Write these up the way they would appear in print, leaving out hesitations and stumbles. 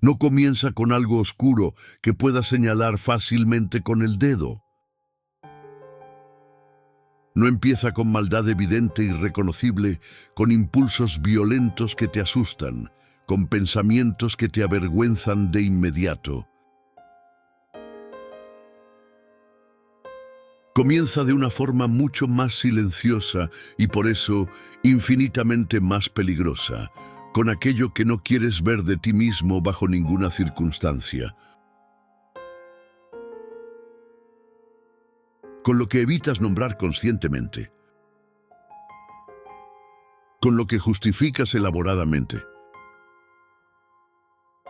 No comienza con algo oscuro que puedas señalar fácilmente con el dedo. No empieza con maldad evidente y reconocible, con impulsos violentos que te asustan, con pensamientos que te avergüenzan de inmediato. Comienza de una forma mucho más silenciosa y por eso infinitamente más peligrosa, con aquello que no quieres ver de ti mismo bajo ninguna circunstancia. Con lo que evitas nombrar conscientemente. Con lo que justificas elaboradamente.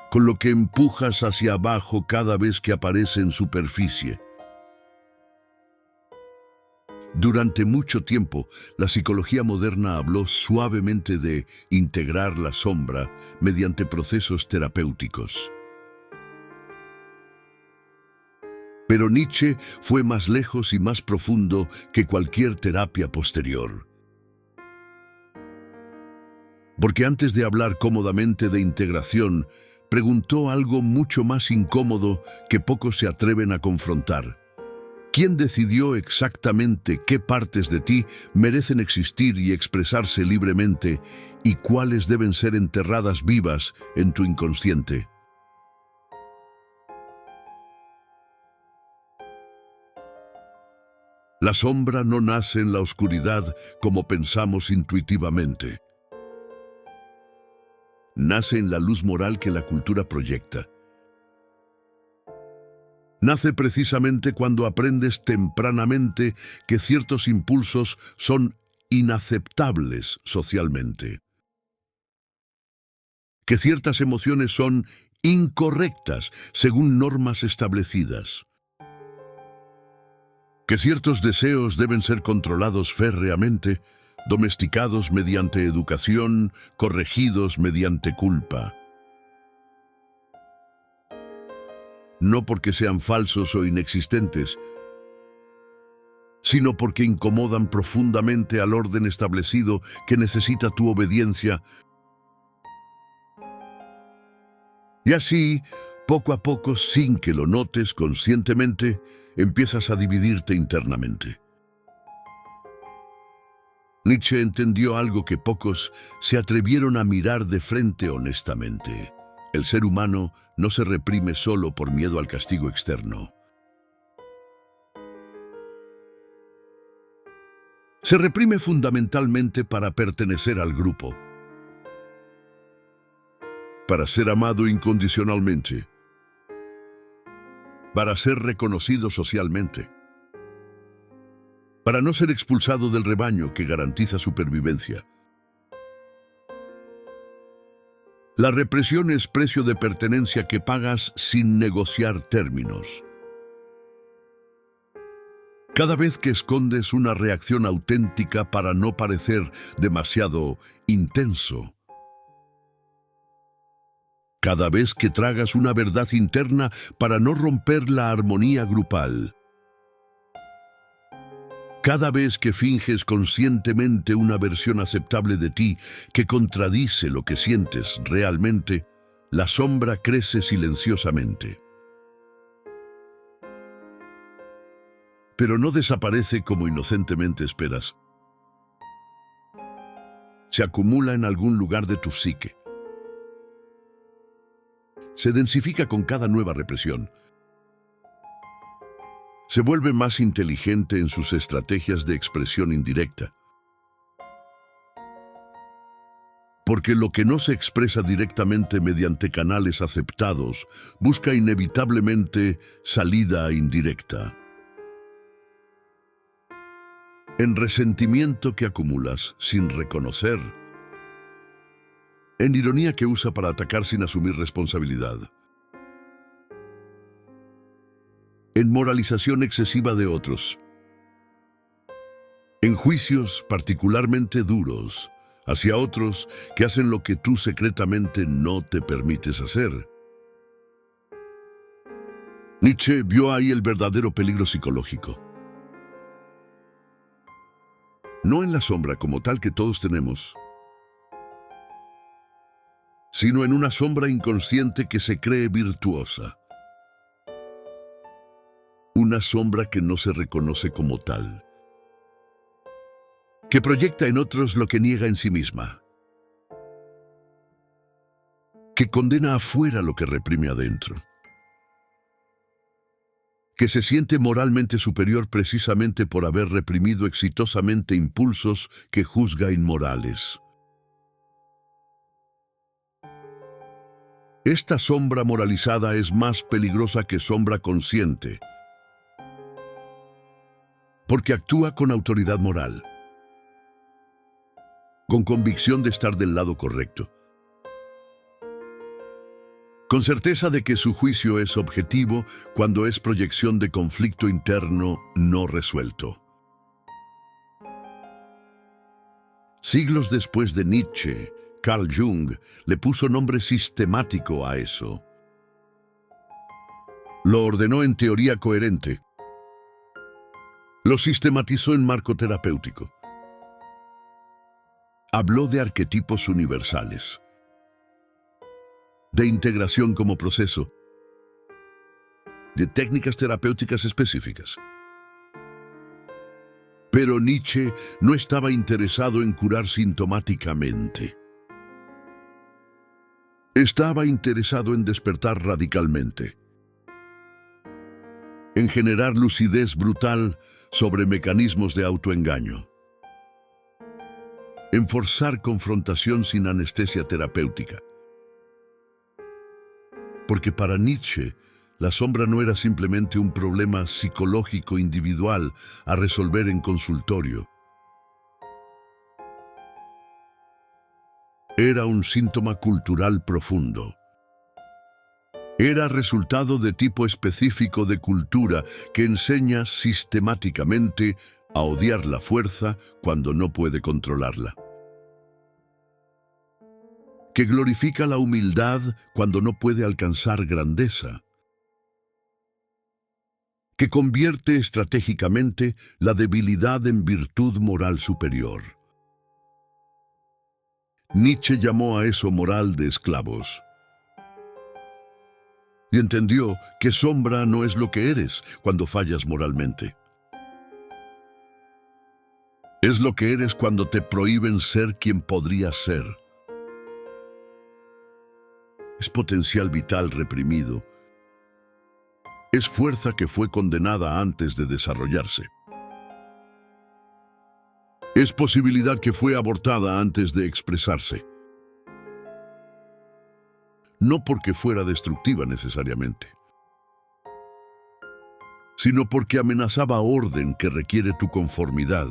Con lo que empujas hacia abajo cada vez que aparece en superficie. Durante mucho tiempo, la psicología moderna habló suavemente de integrar la sombra mediante procesos terapéuticos. Pero Nietzsche fue más lejos y más profundo que cualquier terapia posterior. Porque antes de hablar cómodamente de integración, preguntó algo mucho más incómodo que pocos se atreven a confrontar. ¿Quién decidió exactamente qué partes de ti merecen existir y expresarse libremente y cuáles deben ser enterradas vivas en tu inconsciente? La sombra no nace en la oscuridad como pensamos intuitivamente. Nace en la luz moral que la cultura proyecta. Nace precisamente cuando aprendes tempranamente que ciertos impulsos son inaceptables socialmente. Que ciertas emociones son incorrectas según normas establecidas. Que ciertos deseos deben ser controlados férreamente, domesticados mediante educación, corregidos mediante culpa. No porque sean falsos o inexistentes, sino porque incomodan profundamente al orden establecido que necesita tu obediencia. Y así, poco a poco, sin que lo notes conscientemente, empiezas a dividirte internamente. Nietzsche entendió algo que pocos se atrevieron a mirar de frente honestamente. El ser humano no se reprime solo por miedo al castigo externo. Se reprime fundamentalmente para pertenecer al grupo, para ser amado incondicionalmente, para ser reconocido socialmente, para no ser expulsado del rebaño que garantiza supervivencia. La represión es precio de pertenencia que pagas sin negociar términos. Cada vez que escondes una reacción auténtica para no parecer demasiado intenso. Cada vez que tragas una verdad interna para no romper la armonía grupal. Cada vez que finges conscientemente una versión aceptable de ti que contradice lo que sientes realmente, la sombra crece silenciosamente. Pero no desaparece como inocentemente esperas. Se acumula en algún lugar de tu psique. Se densifica con cada nueva represión. Se vuelve más inteligente en sus estrategias de expresión indirecta. Porque lo que no se expresa directamente mediante canales aceptados busca inevitablemente salida indirecta. En resentimiento que acumulas sin reconocer. En ironía que usa para atacar sin asumir responsabilidad. En moralización excesiva de otros. En juicios particularmente duros hacia otros que hacen lo que tú secretamente no te permites hacer. Nietzsche vio ahí el verdadero peligro psicológico. No en la sombra como tal que todos tenemos, sino en una sombra inconsciente que se cree virtuosa. Una sombra que no se reconoce como tal, que proyecta en otros lo que niega en sí misma, que condena afuera lo que reprime adentro, que se siente moralmente superior precisamente por haber reprimido exitosamente impulsos que juzga inmorales. Esta sombra moralizada es más peligrosa que sombra consciente, porque actúa con autoridad moral, con convicción de estar del lado correcto, con certeza de que su juicio es objetivo cuando es proyección de conflicto interno no resuelto. Siglos después de Nietzsche, Carl Jung le puso nombre sistemático a eso. Lo ordenó en teoría coherente. Lo sistematizó en marco terapéutico. Habló de arquetipos universales, de integración como proceso, de técnicas terapéuticas específicas. Pero Nietzsche no estaba interesado en curar sintomáticamente. Estaba interesado en despertar radicalmente, en generar lucidez brutal sobre mecanismos de autoengaño, en forzar confrontación sin anestesia terapéutica. Porque para Nietzsche, la sombra no era simplemente un problema psicológico individual a resolver en consultorio. Era un síntoma cultural profundo. Era resultado de tipo específico de cultura que enseña sistemáticamente a odiar la fuerza cuando no puede controlarla, que glorifica la humildad cuando no puede alcanzar grandeza, que convierte estratégicamente la debilidad en virtud moral superior. Nietzsche llamó a eso moral de esclavos. Y entendió que sombra no es lo que eres cuando fallas moralmente. Es lo que eres cuando te prohíben ser quien podrías ser. Es potencial vital reprimido. Es fuerza que fue condenada antes de desarrollarse. Es posibilidad que fue abortada antes de expresarse. No porque fuera destructiva necesariamente, sino porque amenazaba orden que requiere tu conformidad.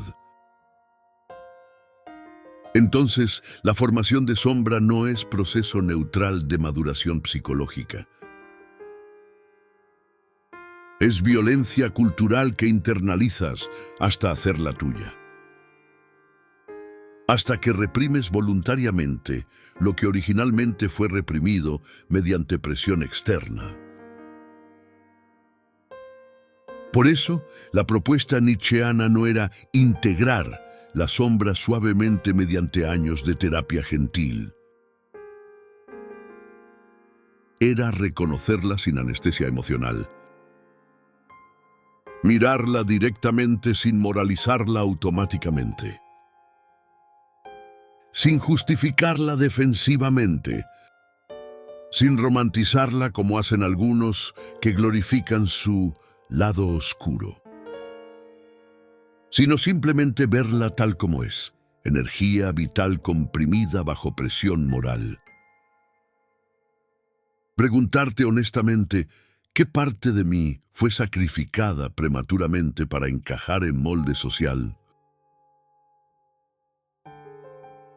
Entonces, la formación de sombra no es proceso neutral de maduración psicológica. Es violencia cultural que internalizas hasta hacerla tuya. Hasta que reprimes voluntariamente lo que originalmente fue reprimido mediante presión externa. Por eso, la propuesta nietzscheana no era integrar la sombra suavemente mediante años de terapia gentil. Era reconocerla sin anestesia emocional. Mirarla directamente sin moralizarla automáticamente. Sin justificarla defensivamente, sin romantizarla como hacen algunos que glorifican su lado oscuro, sino simplemente verla tal como es, energía vital comprimida bajo presión moral. Preguntarte honestamente, ¿qué parte de mí fue sacrificada prematuramente para encajar en molde social?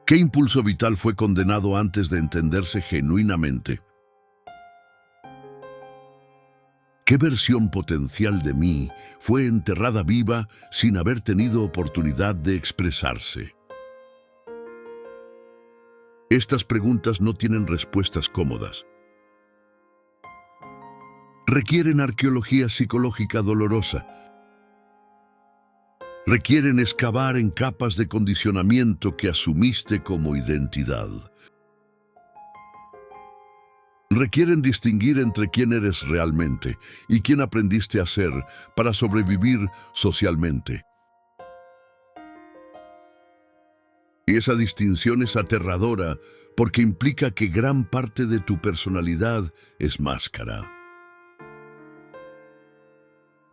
¿Qué impulso vital fue condenado antes de entenderse genuinamente? ¿Qué versión potencial de mí fue enterrada viva sin haber tenido oportunidad de expresarse? Estas preguntas no tienen respuestas cómodas. Requieren arqueología psicológica dolorosa. Requieren excavar en capas de condicionamiento que asumiste como identidad. Requieren distinguir entre quién eres realmente y quién aprendiste a ser para sobrevivir socialmente. Y esa distinción es aterradora porque implica que gran parte de tu personalidad es máscara.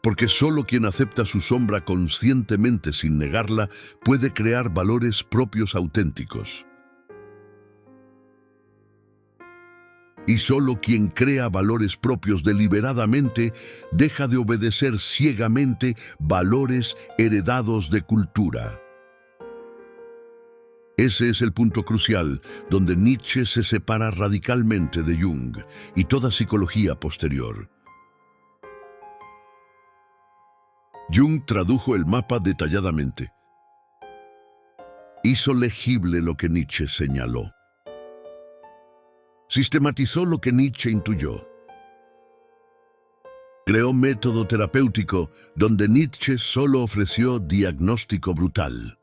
Porque solo quien acepta su sombra conscientemente sin negarla puede crear valores propios auténticos. Y solo quien crea valores propios deliberadamente deja de obedecer ciegamente valores heredados de cultura. Ese es el punto crucial donde Nietzsche se separa radicalmente de Jung y toda psicología posterior. Jung tradujo el mapa detalladamente. Hizo legible lo que Nietzsche señaló. Sistematizó lo que Nietzsche intuyó. Creó método terapéutico donde Nietzsche solo ofreció diagnóstico brutal.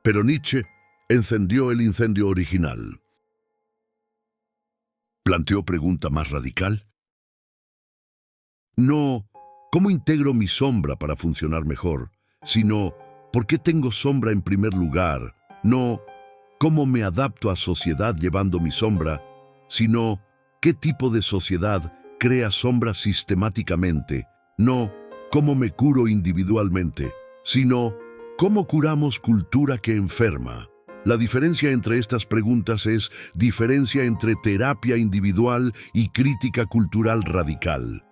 Pero Nietzsche encendió el incendio original. Planteó pregunta más radical. No, ¿cómo integro mi sombra para funcionar mejor? Sino, ¿por qué tengo sombra en primer lugar? No, ¿cómo me adapto a sociedad llevando mi sombra? Sino, ¿qué tipo de sociedad crea sombra sistemáticamente? No, ¿cómo me curo individualmente? Sino, ¿cómo curamos cultura que enferma? La diferencia entre estas preguntas es diferencia entre terapia individual y crítica cultural radical.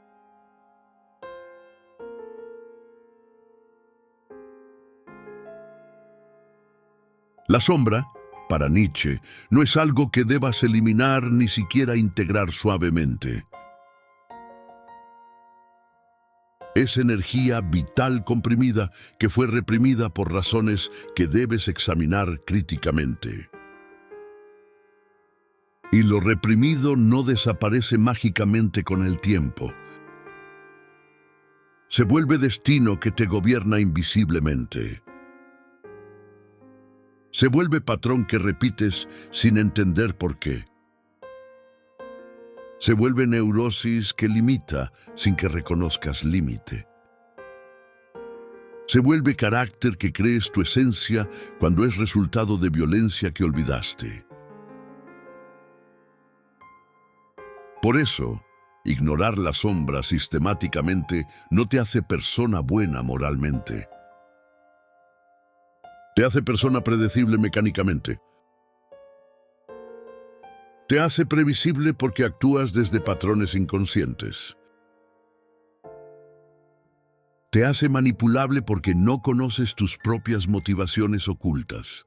La sombra, para Nietzsche, no es algo que debas eliminar ni siquiera integrar suavemente. Es energía vital comprimida que fue reprimida por razones que debes examinar críticamente. Y lo reprimido no desaparece mágicamente con el tiempo. Se vuelve destino que te gobierna invisiblemente. Se vuelve patrón que repites sin entender por qué. Se vuelve neurosis que limita sin que reconozcas límite. Se vuelve carácter que crees tu esencia cuando es resultado de violencia que olvidaste. Por eso, ignorar la sombra sistemáticamente no te hace persona buena moralmente. Te hace persona predecible mecánicamente. Te hace previsible porque actúas desde patrones inconscientes. Te hace manipulable porque no conoces tus propias motivaciones ocultas.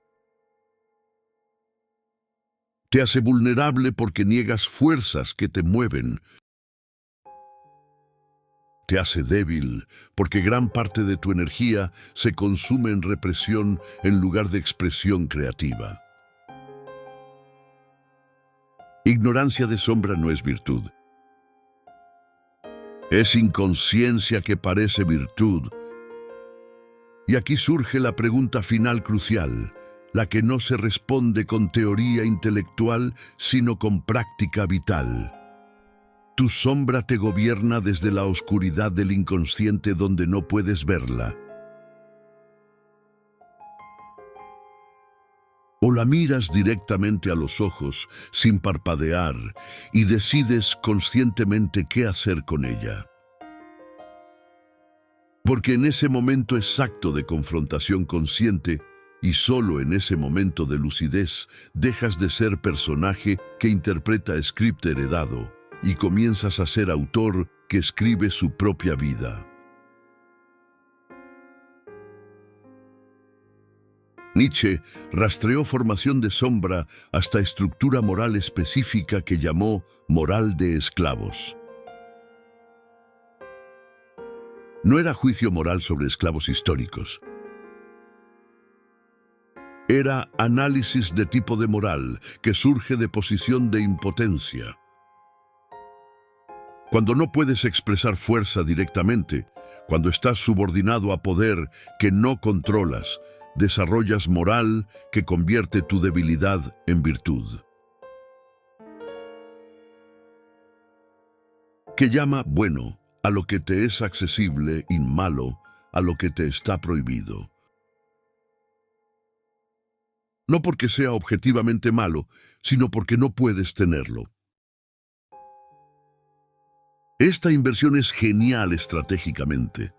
Te hace vulnerable porque niegas fuerzas que te mueven. Te hace débil porque gran parte de tu energía se consume en represión en lugar de expresión creativa. Ignorancia de sombra no es virtud. Es inconsciencia que parece virtud. Y aquí surge la pregunta final crucial, la que no se responde con teoría intelectual, sino con práctica vital. Tu sombra te gobierna desde la oscuridad del inconsciente donde no puedes verla. O la miras directamente a los ojos, sin parpadear, y decides conscientemente qué hacer con ella. Porque en ese momento exacto de confrontación consciente, y solo en ese momento de lucidez, dejas de ser personaje que interpreta script heredado, y comienzas a ser autor que escribe su propia vida. Nietzsche rastreó formación de sombra hasta estructura moral específica que llamó moral de esclavos. No era juicio moral sobre esclavos históricos. Era análisis de tipo de moral que surge de posición de impotencia. Cuando no puedes expresar fuerza directamente, cuando estás subordinado a poder que no controlas, desarrollas moral que convierte tu debilidad en virtud. que llama bueno a lo que te es accesible y malo a lo que te está prohibido. No porque sea objetivamente malo, sino porque no puedes tenerlo. Esta inversión es genial estratégicamente.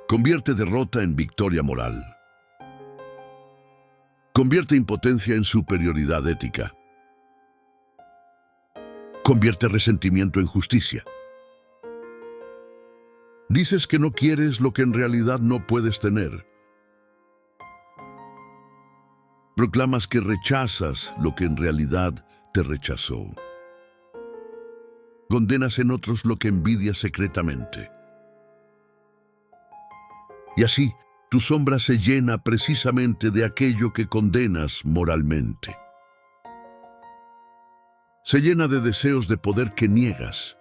Convierte derrota en victoria moral. Convierte impotencia en superioridad ética. Convierte resentimiento en justicia. Dices que no quieres lo que en realidad no puedes tener. Proclamas que rechazas lo que en realidad te rechazó. Condenas en otros lo que envidias secretamente. Y así, tu sombra se llena precisamente de aquello que condenas moralmente. Se llena de deseos de poder que niegas,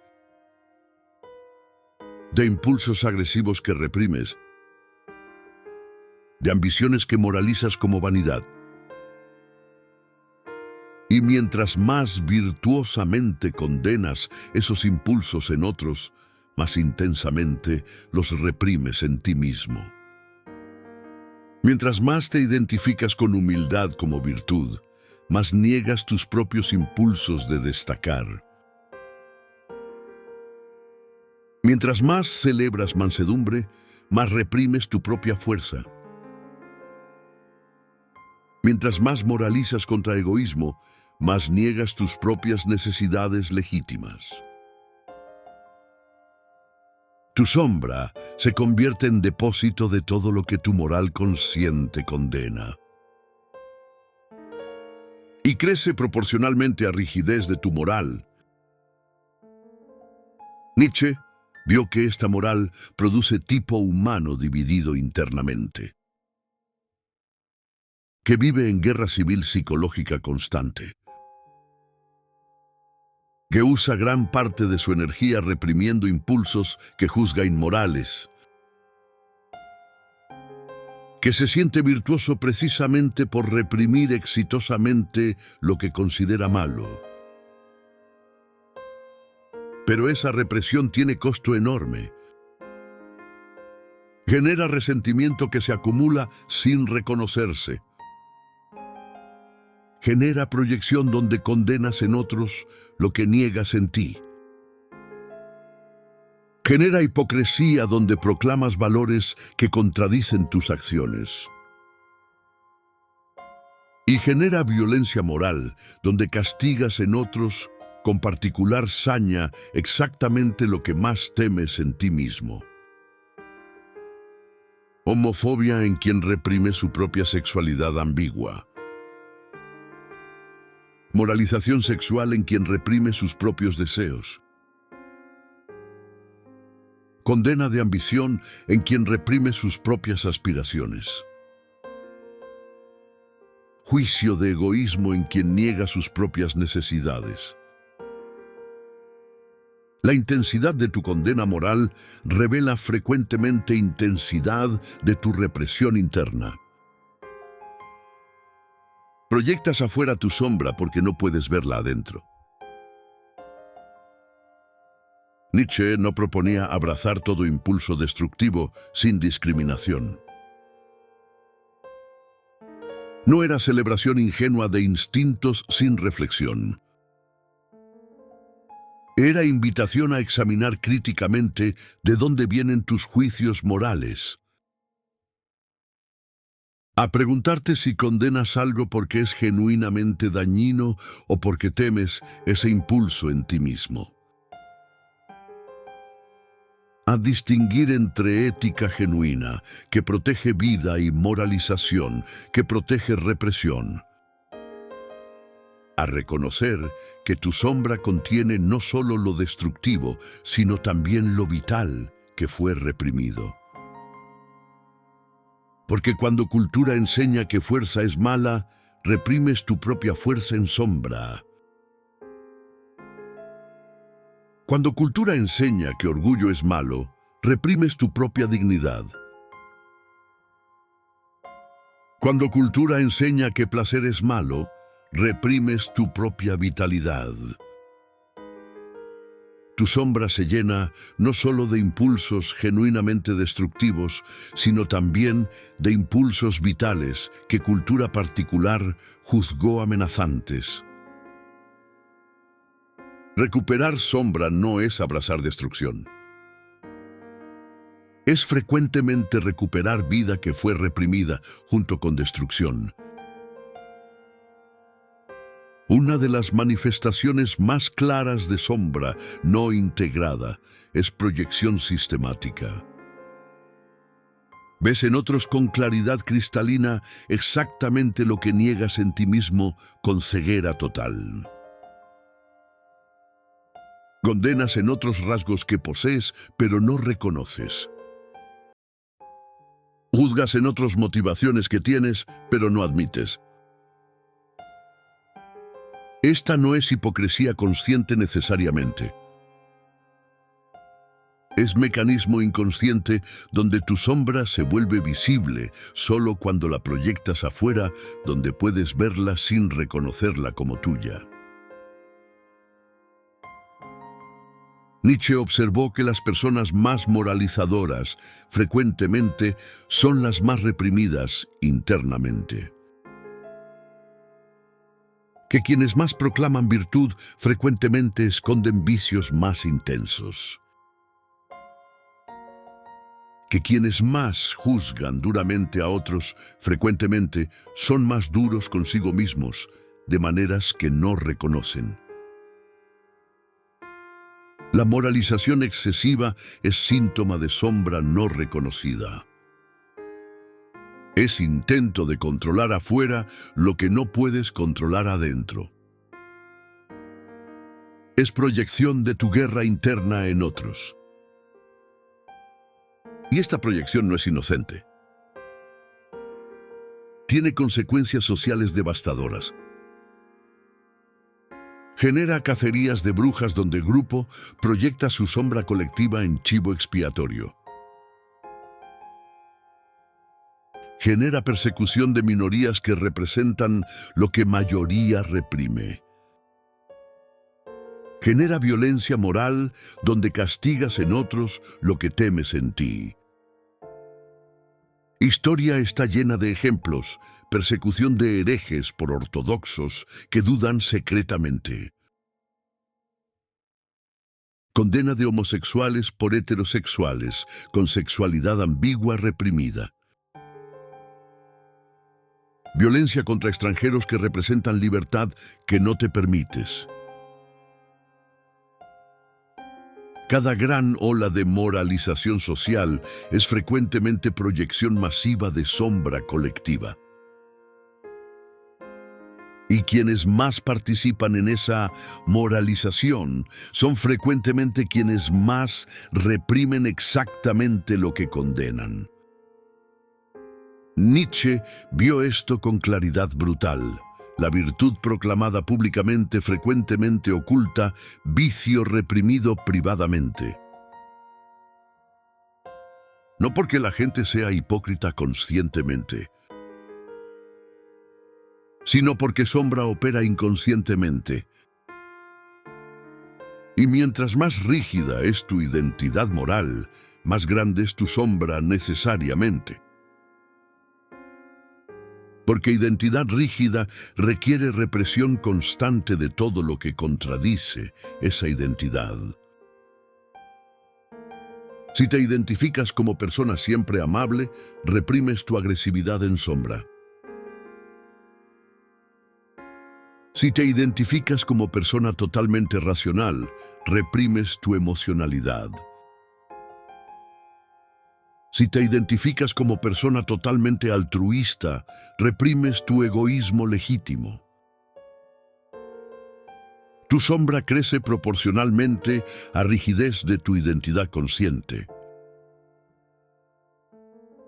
de impulsos agresivos que reprimes, de ambiciones que moralizas como vanidad. Y mientras más virtuosamente condenas esos impulsos en otros, más intensamente los reprimes en ti mismo. Mientras más te identificas con humildad como virtud, más niegas tus propios impulsos de destacar. Mientras más celebras mansedumbre, más reprimes tu propia fuerza. Mientras más moralizas contra egoísmo, más niegas tus propias necesidades legítimas. Tu sombra se convierte en depósito de todo lo que tu moral consciente condena. Y crece proporcionalmente a rigidez de tu moral. Nietzsche vio que esta moral produce tipo humano dividido internamente, que vive en guerra civil psicológica constante, que usa gran parte de su energía reprimiendo impulsos que juzga inmorales, que se siente virtuoso precisamente por reprimir exitosamente lo que considera malo. Pero esa represión tiene costo enorme. Genera resentimiento que se acumula sin reconocerse. Genera proyección donde condenas en otros lo que niegas en ti. Genera hipocresía donde proclamas valores que contradicen tus acciones. Y genera violencia moral donde castigas en otros con particular saña exactamente lo que más temes en ti mismo. Homofobia en quien reprime su propia sexualidad ambigua. Moralización sexual en quien reprime sus propios deseos. Condena de ambición en quien reprime sus propias aspiraciones. Juicio de egoísmo en quien niega sus propias necesidades. La intensidad de tu condena moral revela frecuentemente intensidad de tu represión interna. Proyectas afuera tu sombra porque no puedes verla adentro. Nietzsche no proponía abrazar todo impulso destructivo sin discriminación. No era celebración ingenua de instintos sin reflexión. Era invitación a examinar críticamente de dónde vienen tus juicios morales. A preguntarte si condenas algo porque es genuinamente dañino o porque temes ese impulso en ti mismo. A distinguir entre ética genuina, que protege vida, y moralización, que protege represión. A reconocer que tu sombra contiene no solo lo destructivo, sino también lo vital que fue reprimido. Porque cuando cultura enseña que fuerza es mala, reprimes tu propia fuerza en sombra. Cuando cultura enseña que orgullo es malo, reprimes tu propia dignidad. Cuando cultura enseña que placer es malo, reprimes tu propia vitalidad. Tu sombra se llena no solo de impulsos genuinamente destructivos, sino también de impulsos vitales que cultura particular juzgó amenazantes. Recuperar sombra no es abrazar destrucción. Es frecuentemente recuperar vida que fue reprimida junto con destrucción. Una de las manifestaciones más claras de sombra no integrada es proyección sistemática. Ves en otros con claridad cristalina exactamente lo que niegas en ti mismo con ceguera total. Condenas en otros rasgos que posees, pero no reconoces. Juzgas en otros motivaciones que tienes, pero no admites. Esta no es hipocresía consciente necesariamente. Es mecanismo inconsciente donde tu sombra se vuelve visible solo cuando la proyectas afuera, donde puedes verla sin reconocerla como tuya. Nietzsche observó que las personas más moralizadoras frecuentemente son las más reprimidas internamente. Que quienes más proclaman virtud frecuentemente esconden vicios más intensos. Que quienes más juzgan duramente a otros frecuentemente son más duros consigo mismos, de maneras que no reconocen. La moralización excesiva es síntoma de sombra no reconocida. Es intento de controlar afuera lo que no puedes controlar adentro. Es proyección de tu guerra interna en otros. Y esta proyección no es inocente. Tiene consecuencias sociales devastadoras. Genera cacerías de brujas donde el grupo proyecta su sombra colectiva en chivo expiatorio. Genera persecución de minorías que representan lo que mayoría reprime. Genera violencia moral donde castigas en otros lo que temes en ti. Historia está llena de ejemplos, persecución de herejes por ortodoxos que dudan secretamente. Condena de homosexuales por heterosexuales, con sexualidad ambigua reprimida. Violencia contra extranjeros que representan libertad que no te permites. Cada gran ola de moralización social es frecuentemente proyección masiva de sombra colectiva. Y quienes más participan en esa moralización son frecuentemente quienes más reprimen exactamente lo que condenan. Nietzsche vio esto con claridad brutal. La virtud proclamada públicamente frecuentemente oculta vicio reprimido privadamente. No porque la gente sea hipócrita conscientemente, sino porque sombra opera inconscientemente. Y mientras más rígida es tu identidad moral, más grande es tu sombra necesariamente. Porque identidad rígida requiere represión constante de todo lo que contradice esa identidad. Si te identificas como persona siempre amable, reprimes tu agresividad en sombra. Si te identificas como persona totalmente racional, reprimes tu emocionalidad. Si te identificas como persona totalmente altruista, reprimes tu egoísmo legítimo. Tu sombra crece proporcionalmente a rigidez de tu identidad consciente.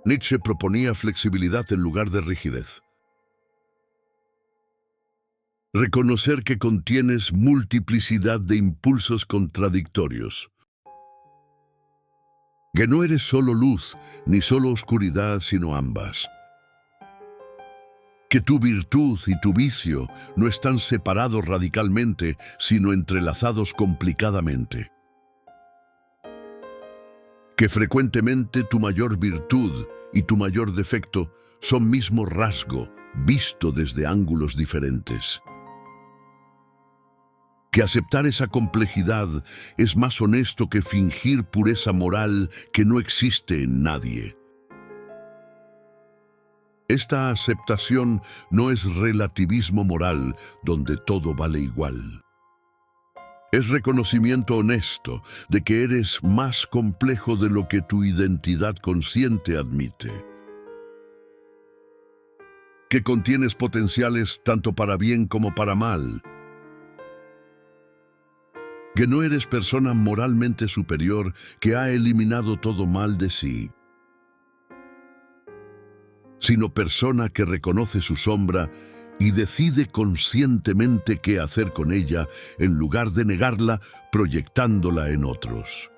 Nietzsche proponía flexibilidad en lugar de rigidez. Reconocer que contienes multiplicidad de impulsos contradictorios. Que no eres solo luz, ni solo oscuridad, sino ambas. Que tu virtud y tu vicio no están separados radicalmente, sino entrelazados complicadamente. que frecuentemente tu mayor virtud y tu mayor defecto son mismo rasgo, visto desde ángulos diferentes. Que aceptar esa complejidad es más honesto que fingir pureza moral que no existe en nadie. Esta aceptación no es relativismo moral donde todo vale igual. Es reconocimiento honesto de que eres más complejo de lo que tu identidad consciente admite. Que contienes potenciales tanto para bien como para mal. Que no eres persona moralmente superior que ha eliminado todo mal de sí, sino persona que reconoce su sombra y decide conscientemente qué hacer con ella en lugar de negarla proyectándola en otros.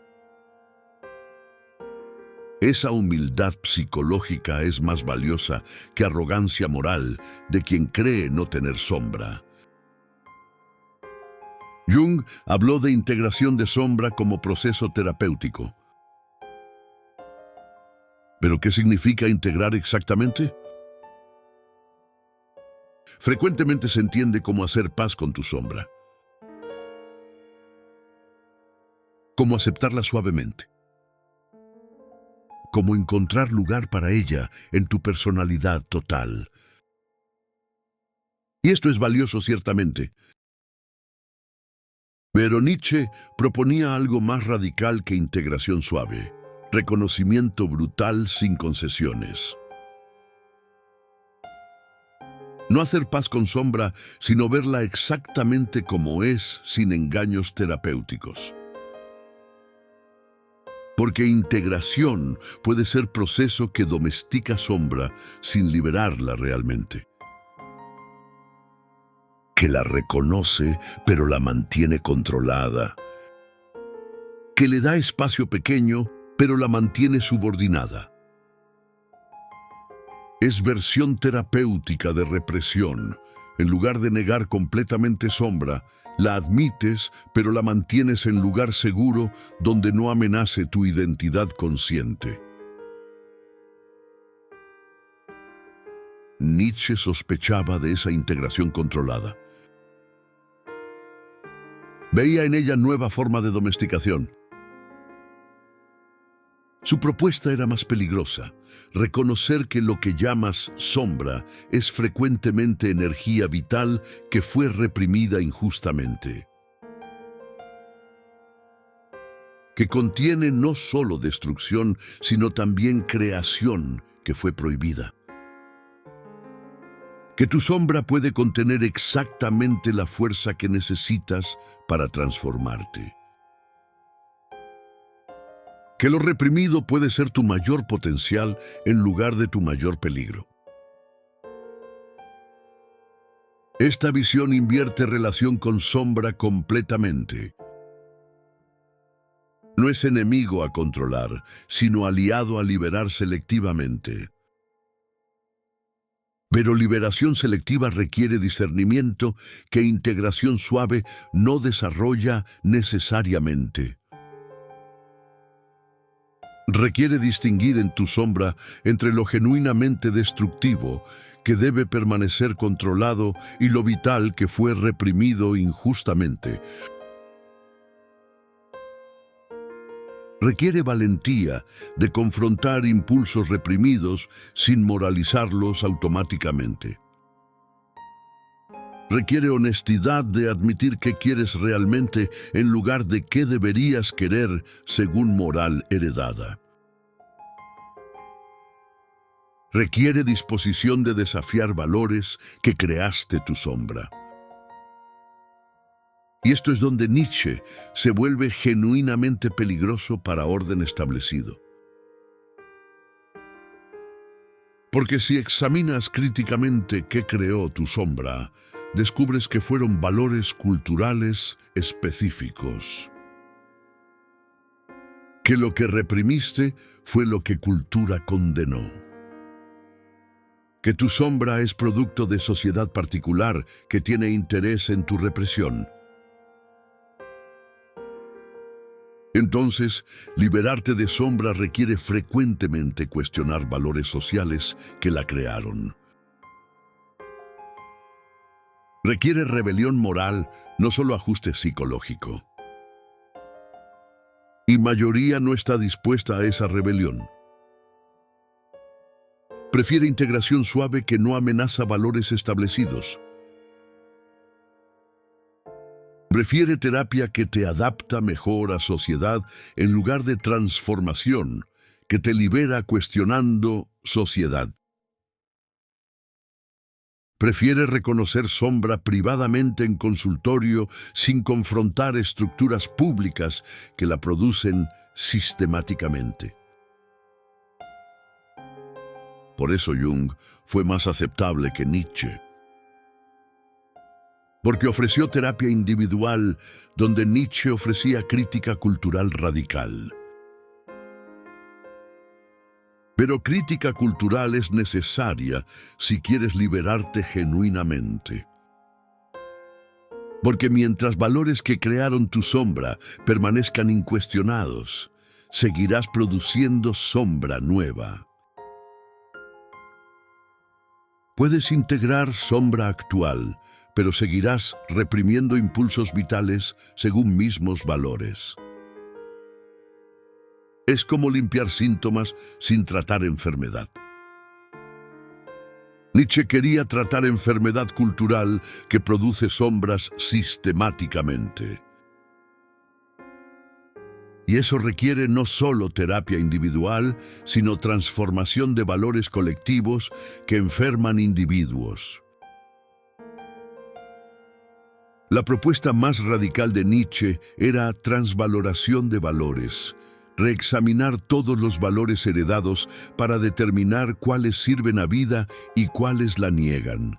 Esa humildad psicológica es más valiosa que arrogancia moral de quien cree no tener sombra. Jung habló de integración de sombra como proceso terapéutico. ¿Pero qué significa integrar exactamente? Frecuentemente se entiende como hacer paz con tu sombra, como aceptarla suavemente, como encontrar lugar para ella en tu personalidad total. Y esto es valioso ciertamente. Pero Nietzsche proponía algo más radical que integración suave, reconocimiento brutal sin concesiones. No hacer paz con sombra, sino verla exactamente como es, sin engaños terapéuticos. Porque integración puede ser proceso que domestica sombra sin liberarla realmente. Que la reconoce, pero la mantiene controlada. Que le da espacio pequeño, pero la mantiene subordinada. Es versión terapéutica de represión. En lugar de negar completamente sombra, la admites, pero la mantienes en lugar seguro donde no amenace tu identidad consciente. Nietzsche sospechaba de esa integración controlada. Veía en ella nueva forma de domesticación. Su propuesta era más peligrosa, reconocer que lo que llamas sombra es frecuentemente energía vital que fue reprimida injustamente. Que contiene no solo destrucción, sino también creación que fue prohibida. Que tu sombra puede contener exactamente la fuerza que necesitas para transformarte. Que lo reprimido puede ser tu mayor potencial en lugar de tu mayor peligro. Esta visión invierte relación con sombra completamente. No es enemigo a controlar, sino aliado a liberar selectivamente. Pero liberación selectiva requiere discernimiento que integración suave no desarrolla necesariamente. Requiere distinguir en tu sombra entre lo genuinamente destructivo, que debe permanecer controlado, y lo vital que fue reprimido injustamente. Requiere valentía de confrontar impulsos reprimidos sin moralizarlos automáticamente. Requiere honestidad de admitir qué quieres realmente en lugar de qué deberías querer según moral heredada. Requiere disposición de desafiar valores que creaste tu sombra. Y esto es donde Nietzsche se vuelve genuinamente peligroso para orden establecido. Porque si examinas críticamente qué creó tu sombra, descubres que fueron valores culturales específicos. Que lo que reprimiste fue lo que cultura condenó. Que tu sombra es producto de sociedad particular que tiene interés en tu represión. Entonces, liberarte de sombra requiere frecuentemente cuestionar valores sociales que la crearon. Requiere rebelión moral, no solo ajuste psicológico. Y mayoría no está dispuesta a esa rebelión. Prefiere integración suave que no amenaza valores establecidos. Prefiere terapia que te adapta mejor a sociedad en lugar de transformación, que te libera cuestionando sociedad. Prefiere reconocer sombra privadamente en consultorio sin confrontar estructuras públicas que la producen sistemáticamente. Por eso Jung fue más aceptable que Nietzsche. Porque ofreció terapia individual donde Nietzsche ofrecía crítica cultural radical. Pero crítica cultural es necesaria si quieres liberarte genuinamente. Porque mientras valores que crearon tu sombra permanezcan incuestionados, seguirás produciendo sombra nueva. Puedes integrar sombra actual, pero seguirás reprimiendo impulsos vitales según mismos valores. Es como limpiar síntomas sin tratar enfermedad. Nietzsche quería tratar enfermedad cultural que produce sombras sistemáticamente. Y eso requiere no solo terapia individual, sino transformación de valores colectivos que enferman individuos. La propuesta más radical de Nietzsche era transvaloración de valores, reexaminar todos los valores heredados para determinar cuáles sirven a vida y cuáles la niegan.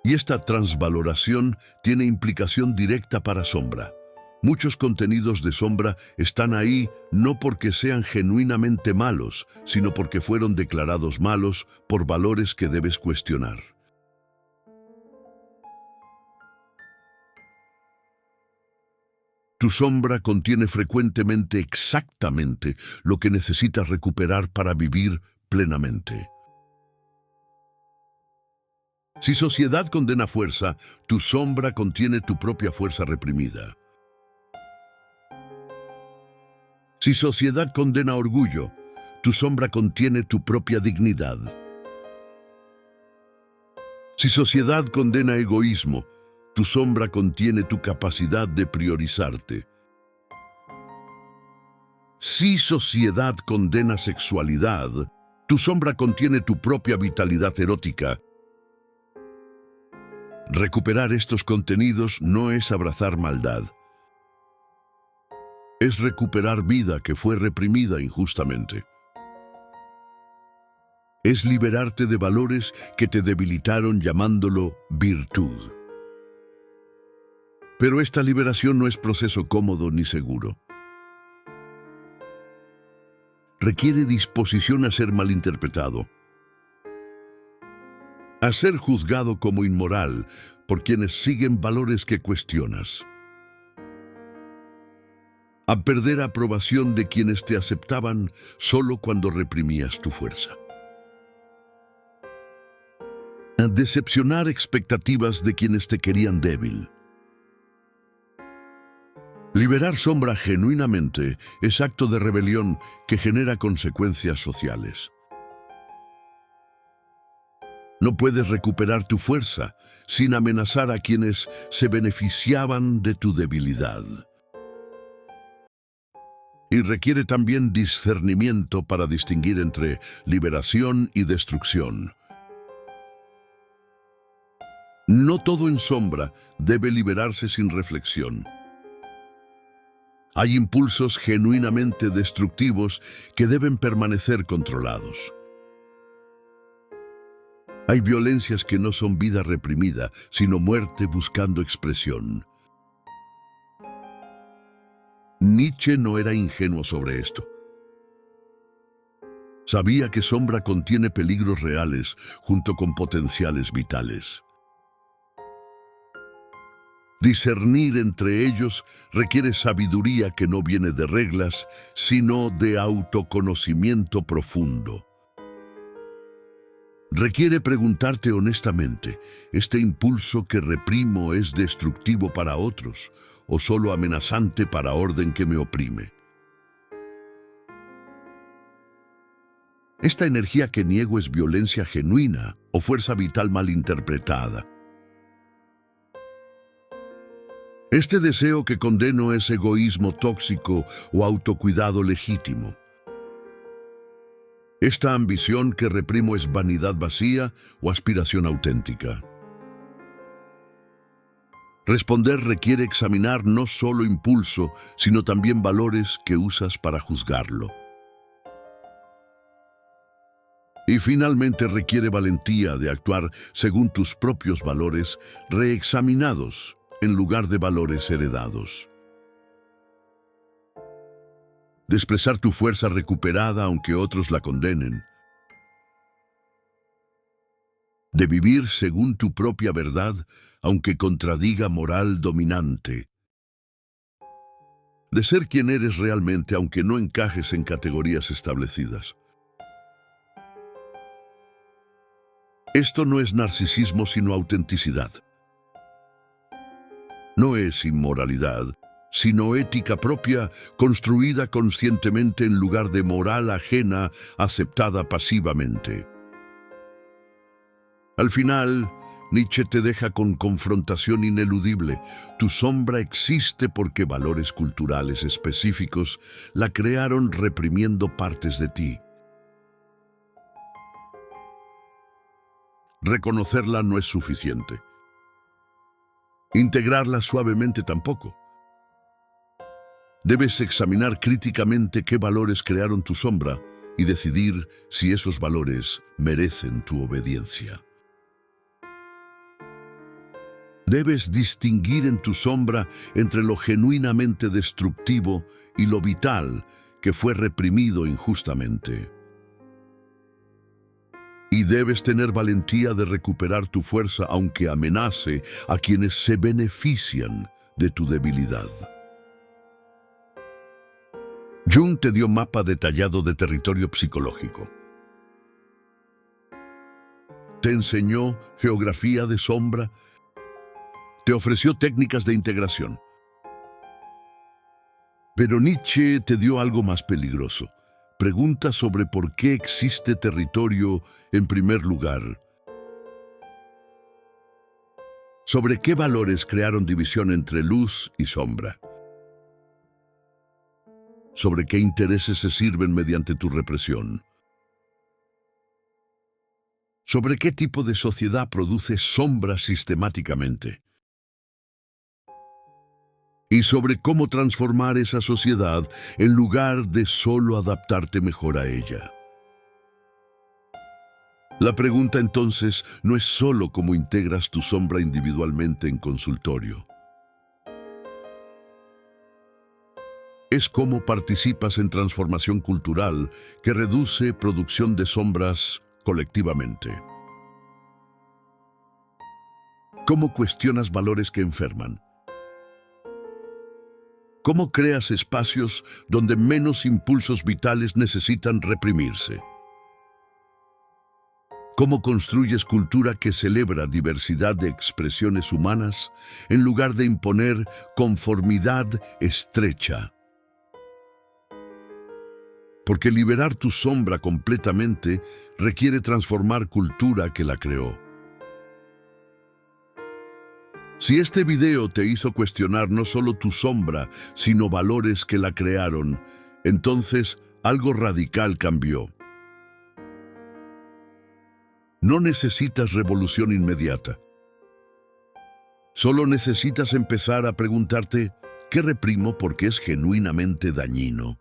Y esta transvaloración tiene implicación directa para sombra. Muchos contenidos de sombra están ahí no porque sean genuinamente malos, sino porque fueron declarados malos por valores que debes cuestionar. Tu sombra contiene frecuentemente exactamente lo que necesitas recuperar para vivir plenamente. Si sociedad condena fuerza, tu sombra contiene tu propia fuerza reprimida. Si sociedad condena orgullo, tu sombra contiene tu propia dignidad. Si sociedad condena egoísmo, tu sombra contiene tu capacidad de priorizarte. Si sociedad condena sexualidad, tu sombra contiene tu propia vitalidad erótica. Recuperar estos contenidos no es abrazar maldad. Es recuperar vida que fue reprimida injustamente. Es liberarte de valores que te debilitaron llamándolo virtud. Pero esta liberación no es proceso cómodo ni seguro. Requiere disposición a ser malinterpretado, a ser juzgado como inmoral por quienes siguen valores que cuestionas, a perder aprobación de quienes te aceptaban solo cuando reprimías tu fuerza, a decepcionar expectativas de quienes te querían débil. Liberar sombra genuinamente es acto de rebelión que genera consecuencias sociales. No puedes recuperar tu fuerza sin amenazar a quienes se beneficiaban de tu debilidad. Y requiere también discernimiento para distinguir entre liberación y destrucción. No todo en sombra debe liberarse sin reflexión. Hay impulsos genuinamente destructivos que deben permanecer controlados. Hay violencias que no son vida reprimida, sino muerte buscando expresión. Nietzsche no era ingenuo sobre esto. Sabía que sombra contiene peligros reales junto con potenciales vitales. Discernir entre ellos requiere sabiduría que no viene de reglas, sino de autoconocimiento profundo. Requiere preguntarte honestamente, ¿este impulso que reprimo es destructivo para otros o solo amenazante para orden que me oprime? ¿Esta energía que niego es violencia genuina o fuerza vital mal interpretada? ¿Este deseo que condeno es egoísmo tóxico o autocuidado legítimo? ¿Esta ambición que reprimo es vanidad vacía o aspiración auténtica? Responder requiere examinar no solo impulso, sino también valores que usas para juzgarlo. Y finalmente requiere valentía de actuar según tus propios valores reexaminados en lugar de valores heredados. De expresar tu fuerza recuperada aunque otros la condenen. De vivir según tu propia verdad aunque contradiga moral dominante. De ser quien eres realmente aunque no encajes en categorías establecidas. Esto no es narcisismo sino autenticidad. No es inmoralidad, sino ética propia construida conscientemente en lugar de moral ajena aceptada pasivamente. Al final, Nietzsche te deja con confrontación ineludible. Tu sombra existe porque valores culturales específicos la crearon reprimiendo partes de ti. Reconocerla no es suficiente. Integrarla suavemente tampoco. Debes examinar críticamente qué valores crearon tu sombra y decidir si esos valores merecen tu obediencia. Debes distinguir en tu sombra entre lo genuinamente destructivo y lo vital que fue reprimido injustamente. Y debes tener valentía de recuperar tu fuerza aunque amenace a quienes se benefician de tu debilidad. Jung te dio mapa detallado de territorio psicológico. Te enseñó geografía de sombra. Te ofreció técnicas de integración. Pero Nietzsche te dio algo más peligroso. Pregunta sobre por qué existe territorio en primer lugar. Sobre qué valores crearon división entre luz y sombra. Sobre qué intereses se sirven mediante tu represión. Sobre qué tipo de sociedad produce sombra sistemáticamente. Y sobre cómo transformar esa sociedad en lugar de solo adaptarte mejor a ella. La pregunta entonces no es solo cómo integras tu sombra individualmente en consultorio. Es cómo participas en transformación cultural que reduce producción de sombras colectivamente. ¿Cómo cuestionas valores que enferman? ¿Cómo creas espacios donde menos impulsos vitales necesitan reprimirse? ¿Cómo construyes cultura que celebra diversidad de expresiones humanas en lugar de imponer conformidad estrecha? Porque liberar tu sombra completamente requiere transformar cultura que la creó. Si este video te hizo cuestionar no solo tu sombra, sino valores que la crearon, entonces algo radical cambió. No necesitas revolución inmediata. Solo necesitas empezar a preguntarte, ¿qué reprimo porque es genuinamente dañino?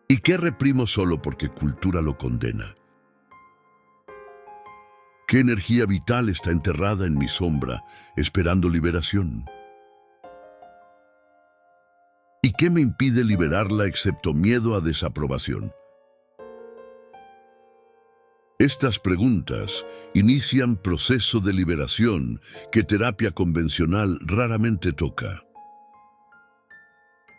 ¿Y qué reprimo solo porque cultura lo condena? ¿Qué energía vital está enterrada en mi sombra, esperando liberación? ¿Y qué me impide liberarla excepto miedo a desaprobación? Estas preguntas inician proceso de liberación que terapia convencional raramente toca.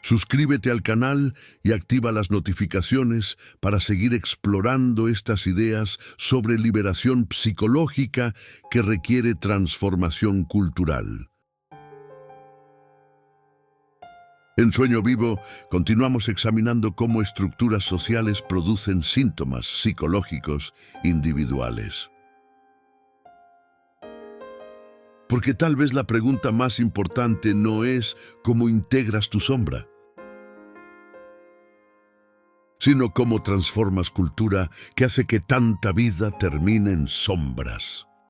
Suscríbete al canal y activa las notificaciones para seguir explorando estas ideas sobre liberación psicológica que requiere transformación cultural. En Sueño Vivo, continuamos examinando cómo estructuras sociales producen síntomas psicológicos individuales. Porque tal vez la pregunta más importante no es cómo integras tu sombra, sino cómo transformas cultura que hace que tanta vida termine en sombras.